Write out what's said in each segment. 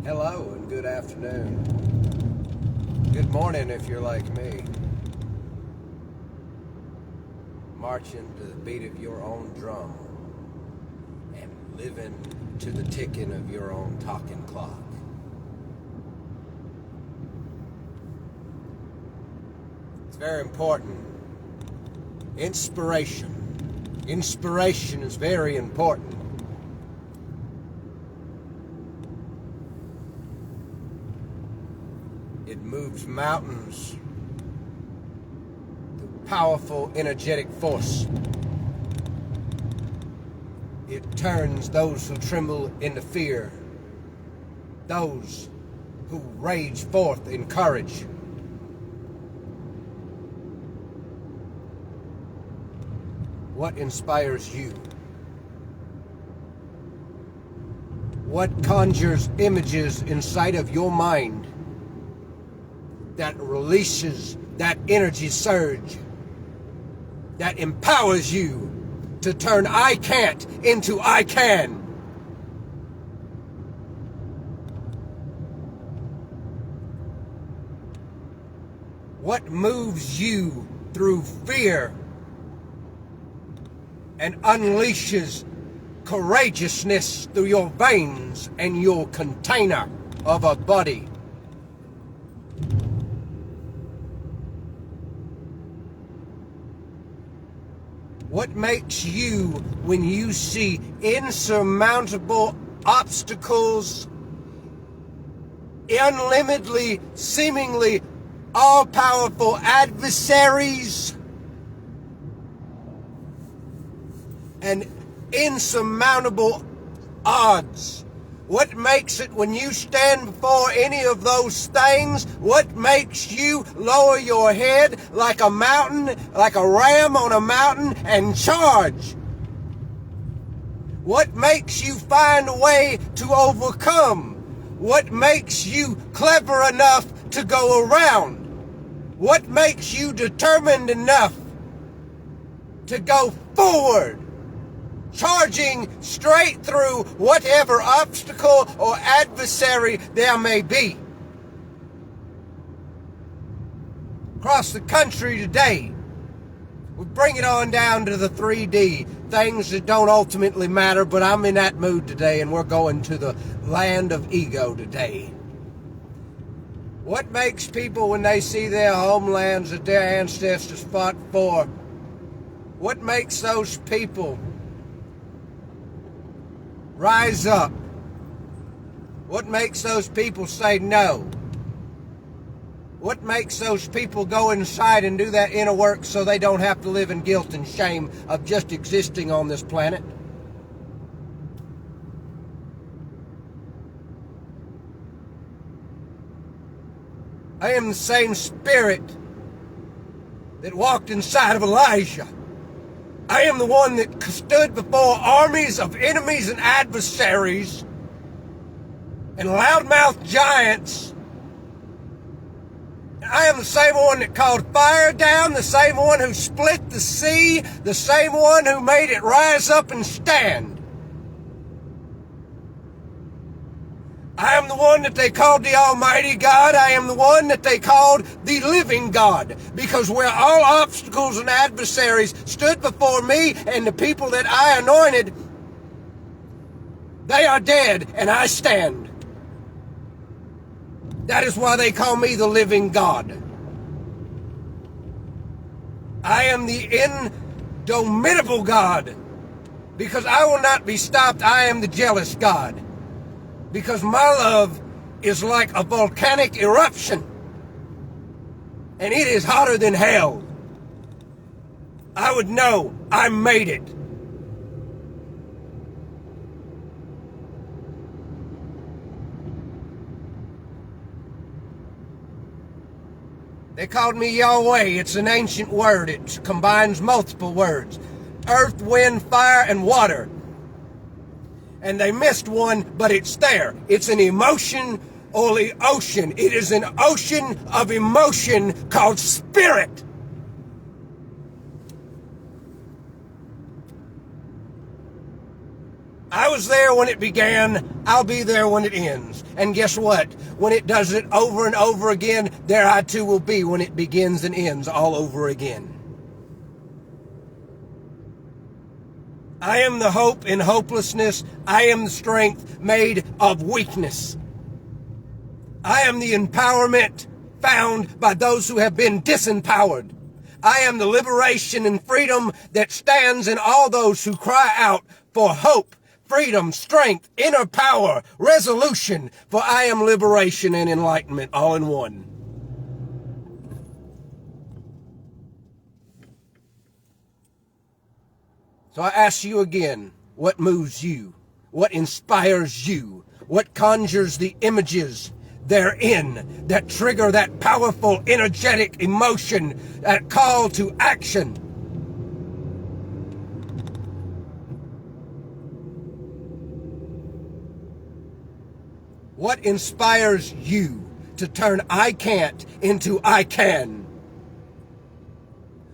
Hello and good afternoon. Good morning if you're like me. Marching to the beat of your own drum and living to the ticking of your own talking clock. It's very important. Inspiration. Inspiration is very important. It moves mountains through powerful, energetic force. It turns those who tremble into fear, those who rage forth in courage. What inspires you? What conjures images inside of your mind that releases that energy surge, that empowers you to turn I can't into I can? What moves you through fear and unleashes courageousness through your veins and your container of a body? What makes you, when you see insurmountable obstacles, unlimitedly, seemingly all-powerful adversaries, and insurmountable odds? What makes it when you stand before any of those things? What makes you lower your head like a mountain, like a ram on a mountain, and charge? What makes you find a way to overcome? What makes you clever enough to go around? What makes you determined enough to go forward, charging straight through whatever obstacle or adversary there may be? Across the country today, we bring it on down to the 3D, things that don't ultimately matter, but I'm in that mood today, and we're going to the land of ego today. What makes people, when they see their homelands that their ancestors fought for, what makes those people rise up? What makes those people say no? What makes those people go inside and do that inner work so they don't have to live in guilt and shame of just existing on this planet? I am the same spirit that walked inside of Elijah. I am the one that stood before armies of enemies and adversaries and loudmouth giants. I am the same one that called fire down, the same one who split the sea, the same one who made it rise up and stand. I am the one that they called the Almighty God. I am the one that they called the living God. Because where all obstacles and adversaries stood before me and the people that I anointed, they are dead and I stand. That is why they call me the living God. I am the indomitable God. Because I will not be stopped. I am the jealous God. Because my love is like a volcanic eruption. And it is hotter than hell. I would know I made it. They called me Yahweh. It's an ancient word. It combines multiple words. Earth, wind, fire, and water. And they missed one, but it's there. It's an emotion or the ocean. It is an ocean of emotion called spirit. I was there when it began. I'll be there when it ends. And guess what? When it does it over and over again, there I too will be when it begins and ends all over again. I am the hope in hopelessness. I am the strength made of weakness. I am the empowerment found by those who have been disempowered. I am the liberation and freedom that stands in all those who cry out for hope, freedom, strength, inner power, resolution, for I am liberation and enlightenment all in one. So I ask you again, what moves you? What inspires you? What conjures the images therein that trigger that powerful, energetic emotion, that call to action? What inspires you to turn I can't into I can?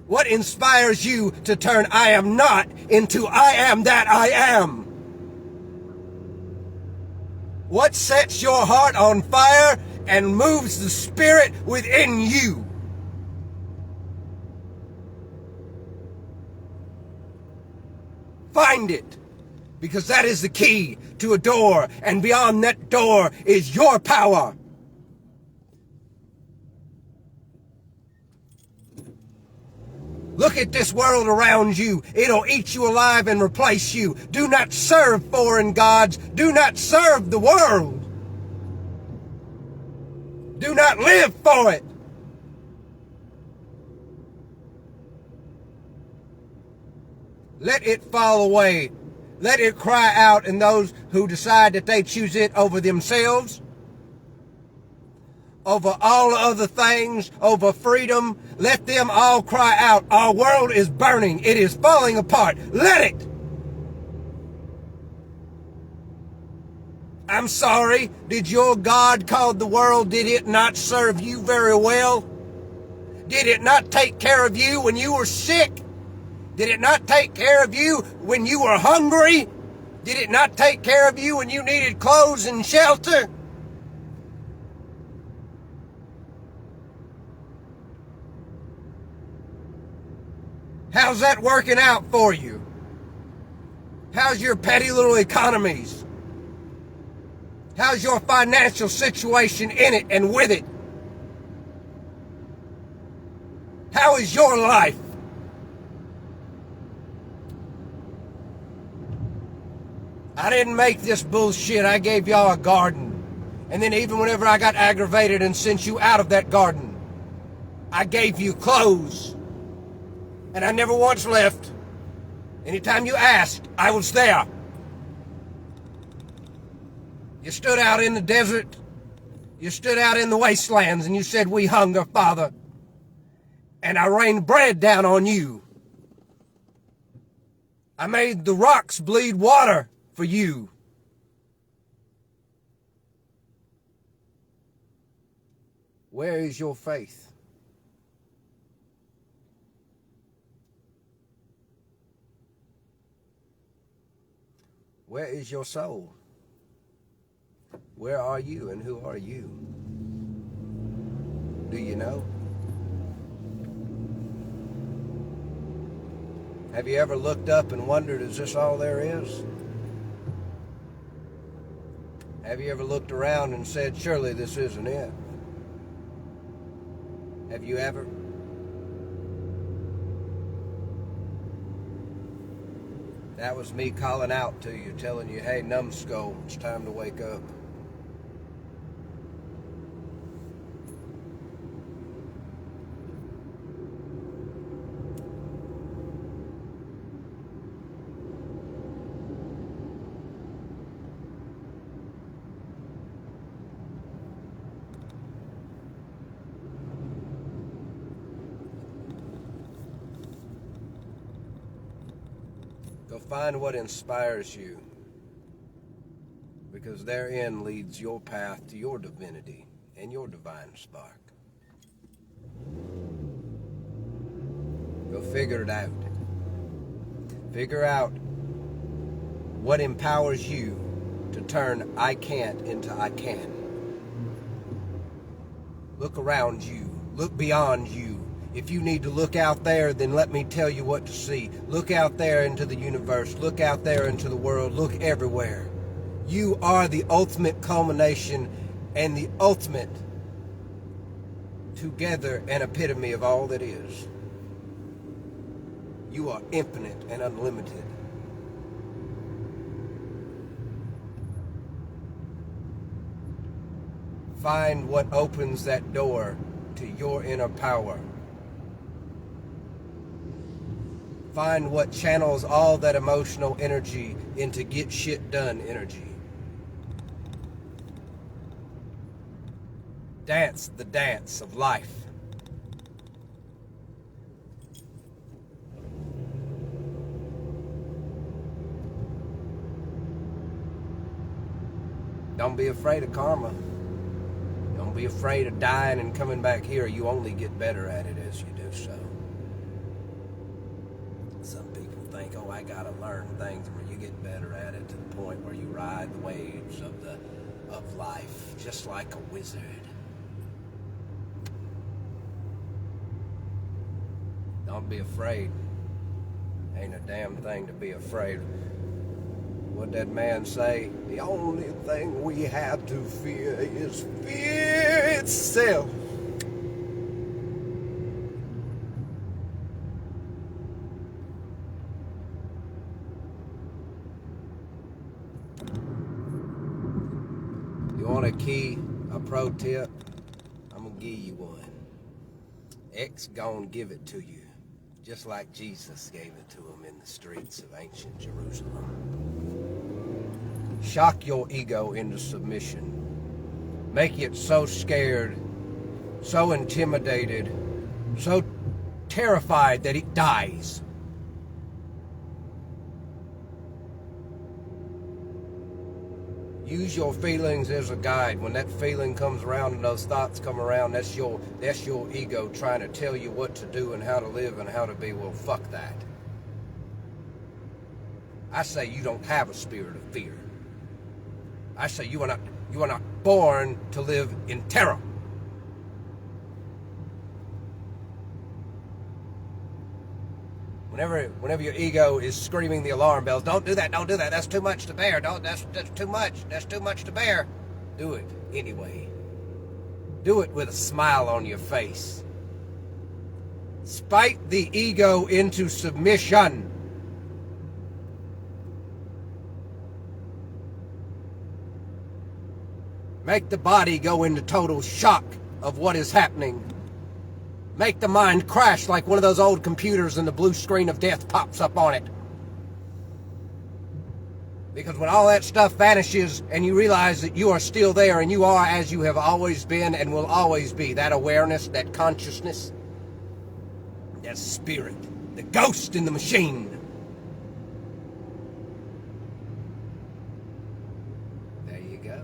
What inspires you to turn I am not into I am that I am? What sets your heart on fire and moves the spirit within you? Find it, because that is the key to a door, and beyond that door is your power. Look at this world around you. It'll eat you alive and replace you. Do not serve foreign gods. Do not serve the world. Do not live for it. Let it fall away. Let it cry out, and those who decide that they choose it over themselves, over all other things, over freedom, let them all cry out, our world is burning. It is falling apart. Let it. I'm sorry. Did your God called the world, did it not serve you very well? Did it not take care of you when you were sick? Did it not take care of you when you were hungry? Did it not take care of you when you needed clothes and shelter? How's that working out for you? How's your petty little economies? How's your financial situation in it and with it? How is your life? I didn't make this bullshit. I gave y'all a garden. And then even whenever I got aggravated and sent you out of that garden, I gave you clothes. And I never once left. Anytime you asked, I was there. You stood out in the desert. You stood out in the wastelands and you said, we hunger, Father. And I rained bread down on you. I made the rocks bleed water for you. Where is your faith? Where is your soul? Where are you and who are you? Do you know? Have you ever looked up and wondered, is this all there is? Have you ever looked around and said, surely this isn't it? Have you ever? That was me calling out to you, telling you, hey, numbskull, it's time to wake up. Go find what inspires you, because therein leads your path to your divinity and your divine spark. Go figure it out. Figure out what empowers you to turn I can't into I can. Look around you. Look beyond you. If you need to look out there, then let me tell you what to see. Look out there into the universe. Look out there into the world. Look everywhere. You are the ultimate culmination and the ultimate together and epitome of all that is. You are infinite and unlimited. Find what opens that door to your inner power. Find what channels all that emotional energy into get shit done energy. Dance the dance of life. Don't be afraid of karma. Don't be afraid of dying and coming back here. You only get better at it as you do so. Some people think, oh, I gotta learn things, where you get better at it to the point where you ride the waves of life, just like a wizard. Don't be afraid. Ain't a damn thing to be afraid. What'd that man say? The only thing we have to fear is fear itself. You want a pro tip? I'm gonna give you one. X gonna give it to you, just like Jesus gave it to him in the streets of ancient Jerusalem. Shock your ego into submission. Make it so scared, so intimidated, so terrified that it dies. Use your feelings as a guide. When that feeling comes around and those thoughts come around, that's your ego trying to tell you what to do and how to live and how to be. Well, fuck that. I say you don't have a spirit of fear. I say you are not born to live in terror. Whenever your ego is screaming the alarm bells, don't do that, that's too much to bear, that's too much to bear. Do it anyway. Do it with a smile on your face. Spike the ego into submission. Make the body go into total shock of what is happening. Make the mind crash like one of those old computers and the blue screen of death pops up on it. Because when all that stuff vanishes and you realize that you are still there and you are as you have always been and will always be, that awareness, that consciousness, that spirit, the ghost in the machine. There you go.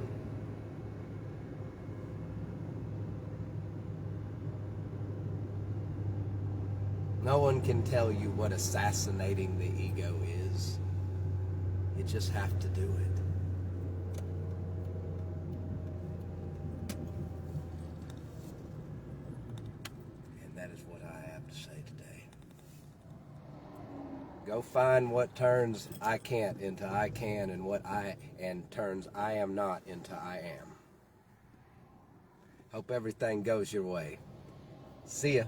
No one can tell you what assassinating the ego is. You just have to do it. And that is what I have to say today. Go find what turns I can't into I can, and turns I am not into I am. Hope everything goes your way. See ya.